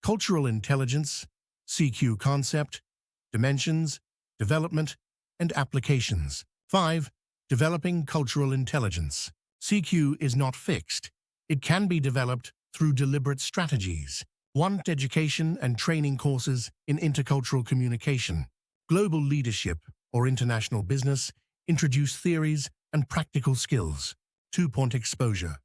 cultural intelligence, CQ concept, dimensions, development, and applications. 5. Developing cultural intelligence. CQ is not fixed. It can be developed through deliberate strategies. 1. Education and training courses in intercultural communication, global leadership, or international business introduce theories and practical skills. 2. Exposure.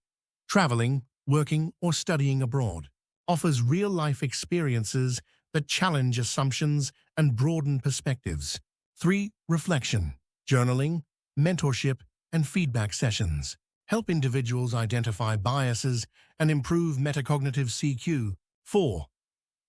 Traveling, working, or studying abroad offers real-life experiences that challenge assumptions and broaden perspectives. 3. Reflection. Journaling, mentorship, and feedback sessions help individuals identify biases and improve metacognitive CQ. 4.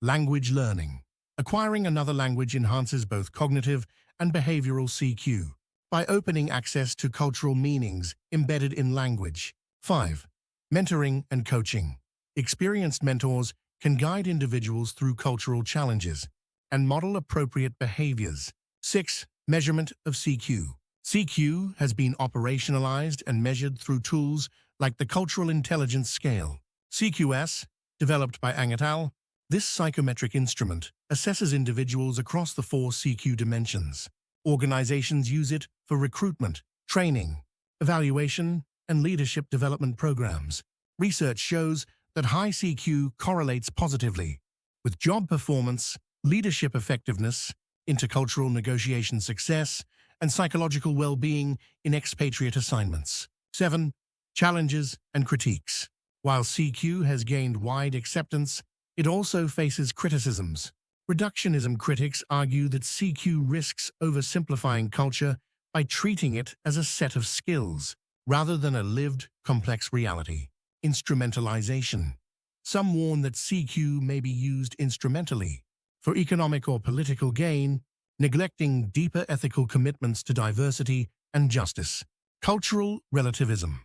Language learning. Acquiring another language enhances both cognitive and behavioral CQ by opening access to cultural meanings embedded in language. 5. Mentoring and coaching. Experienced mentors can guide individuals through cultural challenges and model appropriate behaviors. 6. Measurement of CQ. CQ has been operationalized and measured through tools like the Cultural Intelligence Scale, CQS, developed by Ang et al. This psychometric instrument assesses individuals across the 4 CQ dimensions. Organizations use it for recruitment, training, evaluation, and leadership development programs. Research shows that high CQ correlates positively with job performance, leadership effectiveness, intercultural negotiation success, and psychological well-being in expatriate assignments. 7. Challenges and critiques. While CQ has gained wide acceptance, it also faces criticisms. Reductionism critics argue that CQ risks oversimplifying culture by treating it as a set of skills rather than a lived, complex reality. Instrumentalization. Some warn that CQ may be used instrumentally for economic or political gain, neglecting deeper ethical commitments to diversity and justice. Cultural relativism.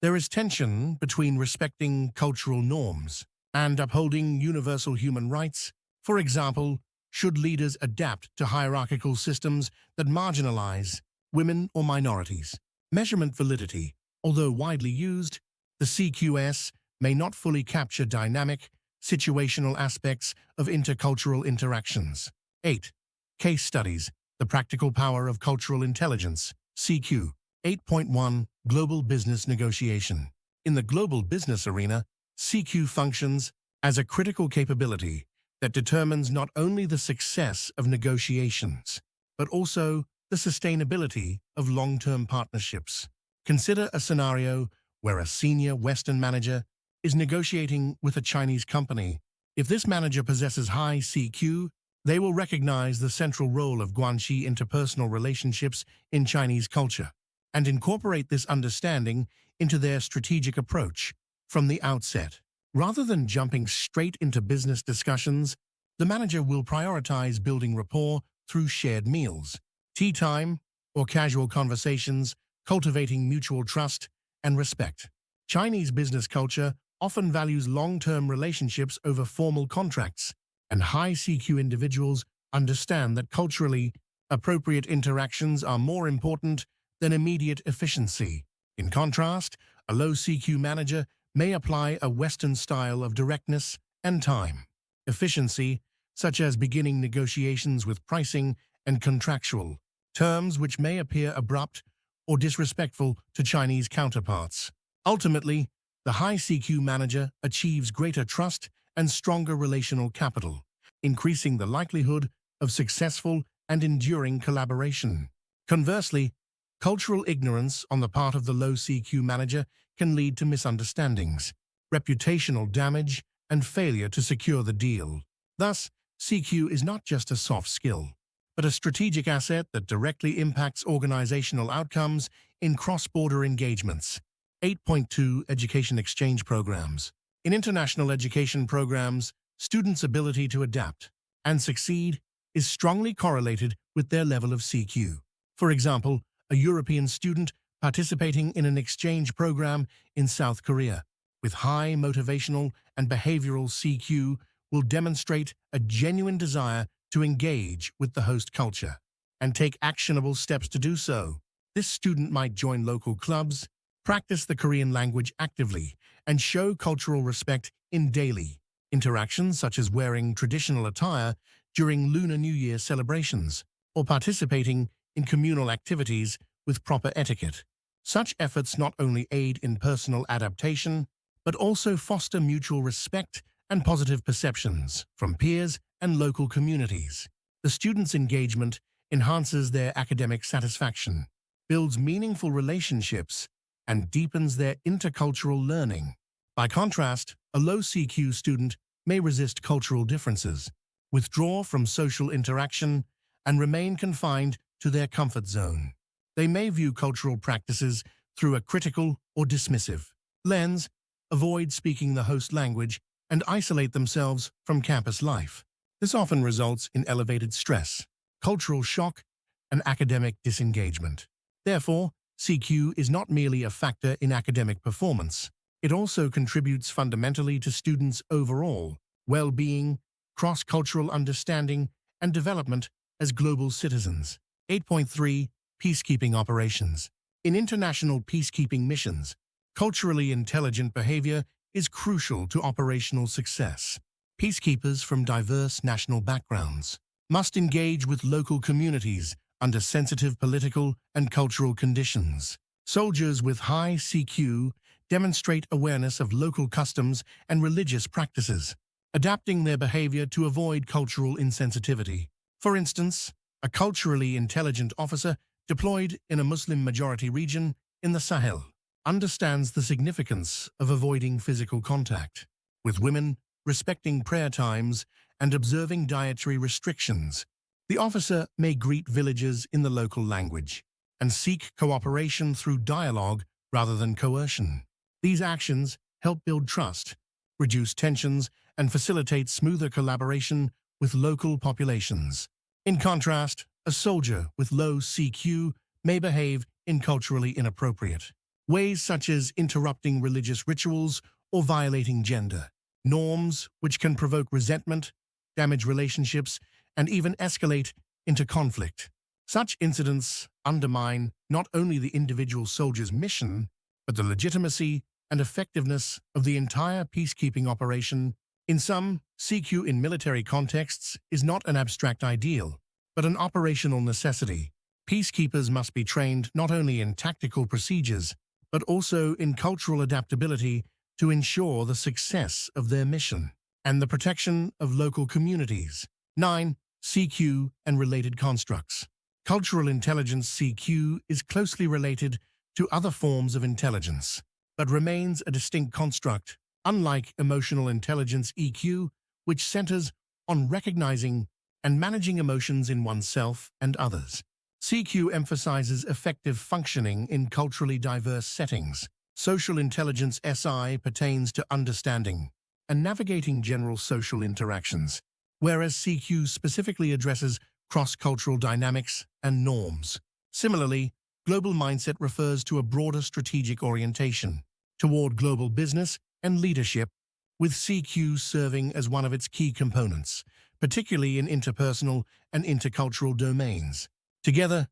There is tension between respecting cultural norms and upholding universal human rights. For example, should leaders adapt to hierarchical systems that marginalize women or minorities? Measurement validity. Although widely used, the CQS may not fully capture dynamic, situational aspects of intercultural interactions. 8. Case studies. The practical power of cultural intelligence, CQ. 8.1. Global business negotiation. In the global business arena, CQ functions as a critical capability that determines not only the success of negotiations, but also the sustainability of long-term partnerships. Consider a scenario where a senior Western manager is negotiating with a Chinese company. If this manager possesses high CQ, they will recognize the central role of Guanxi interpersonal relationships in Chinese culture and incorporate this understanding into their strategic approach from the outset. Rather than jumping straight into business discussions, the manager will prioritize building rapport through shared meals, tea time, or casual conversations, cultivating mutual trust and respect. Chinese business culture often values long-term relationships over formal contracts, and high CQ individuals understand that culturally appropriate interactions are more important than immediate efficiency. In contrast, a low CQ manager may apply a Western style of directness and time efficiency, such as beginning negotiations with pricing and contractual terms which may appear abrupt or disrespectful to Chinese counterparts. Ultimately, the high CQ manager achieves greater trust and stronger relational capital, increasing the likelihood of successful and enduring collaboration. Conversely, cultural ignorance on the part of the low CQ manager can lead to misunderstandings, reputational damage, and failure to secure the deal. Thus, CQ is not just a soft skill, but a strategic asset that directly impacts organizational outcomes in cross-border engagements. 8.2. Education exchange programs. In international education programs, students' ability to adapt and succeed is strongly correlated with their level of CQ. For example, a European student participating in an exchange program in South Korea with high motivational and behavioral CQ will demonstrate a genuine desire to engage with the host culture and take actionable steps to do so. This student might join local clubs, practice the Korean language actively, and show cultural respect in daily, Interactions such as wearing traditional attire during Lunar New Year celebrations or participating in communal activities with proper etiquette. Such efforts not only aid in personal adaptation, but also foster mutual respect and positive perceptions from peers and local communities. The students' engagement enhances their academic satisfaction, builds meaningful relationships, and deepens their intercultural learning. By contrast, a low CQ student may resist cultural differences, withdraw from social interaction, and remain confined to their comfort zone. They may view cultural practices through a critical or dismissive lens, avoid speaking the host language, and isolate themselves from campus life. This often results in elevated stress, cultural shock, and academic disengagement. Therefore, CQ is not merely a factor in academic performance. It also contributes fundamentally to students' overall well-being, cross-cultural understanding, and development as global citizens. 8.3. Peacekeeping operations. In international peacekeeping missions, culturally intelligent behavior is crucial to operational success. Peacekeepers from diverse national backgrounds must engage with local communities under sensitive political and cultural conditions. Soldiers with high CQ demonstrate awareness of local customs and religious practices, adapting their behavior to avoid cultural insensitivity. For instance, a culturally intelligent officer deployed in a Muslim-majority region in the Sahel understands the significance of avoiding physical contact with women, respecting prayer times, and observing dietary restrictions. The officer may greet villagers in the local language and seek cooperation through dialogue rather than coercion. These actions help build trust, reduce tensions, and facilitate smoother collaboration with local populations. In contrast, a soldier with low CQ may behave in culturally inappropriate ways such as interrupting religious rituals or violating gender norms, which can provoke resentment, damage relationships, and even escalate into conflict. Such incidents undermine not only the individual soldier's mission, but the legitimacy and effectiveness of the entire peacekeeping operation. In sum, CQ in military contexts is not an abstract ideal, but an operational necessity. Peacekeepers must be trained not only in tactical procedures, but also in cultural adaptability to ensure the success of their mission and the protection of local communities. 9. CQ and related constructs. Cultural intelligence CQ is closely related to other forms of intelligence, but remains a distinct construct, unlike emotional intelligence EQ, which centers on recognizing and managing emotions in oneself and others. CQ emphasizes effective functioning in culturally diverse settings. Social intelligence SI pertains to understanding and navigating general social interactions, whereas CQ specifically addresses cross-cultural dynamics and norms. Similarly, global mindset refers to a broader strategic orientation toward global business and leadership, with CQ serving as one of its key components, particularly in interpersonal and intercultural domains. Together,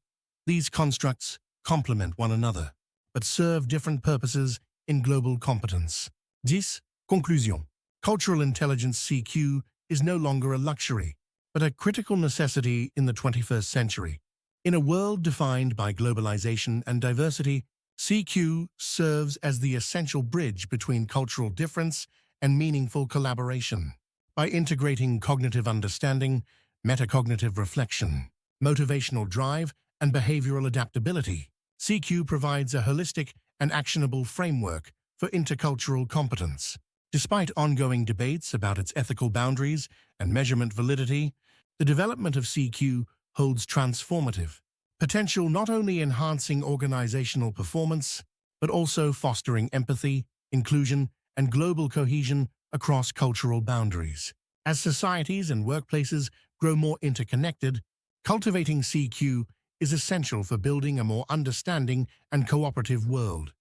these constructs complement one another, but serve different purposes in global competence. 10. Conclusion. Cultural intelligence CQ is no longer a luxury, but a critical necessity in the 21st century. In a world defined by globalization and diversity, CQ serves as the essential bridge between cultural difference and meaningful collaboration. By integrating cognitive understanding, metacognitive reflection, motivational drive, and behavioral adaptability, CQ provides a holistic and actionable framework for intercultural competence. Despite ongoing debates about its ethical boundaries and measurement validity, the development of CQ holds transformative potential, not only enhancing organizational performance, but also fostering empathy, inclusion, and global cohesion across cultural boundaries. As societies and workplaces grow more interconnected, cultivating CQ is essential for building a more understanding and cooperative world.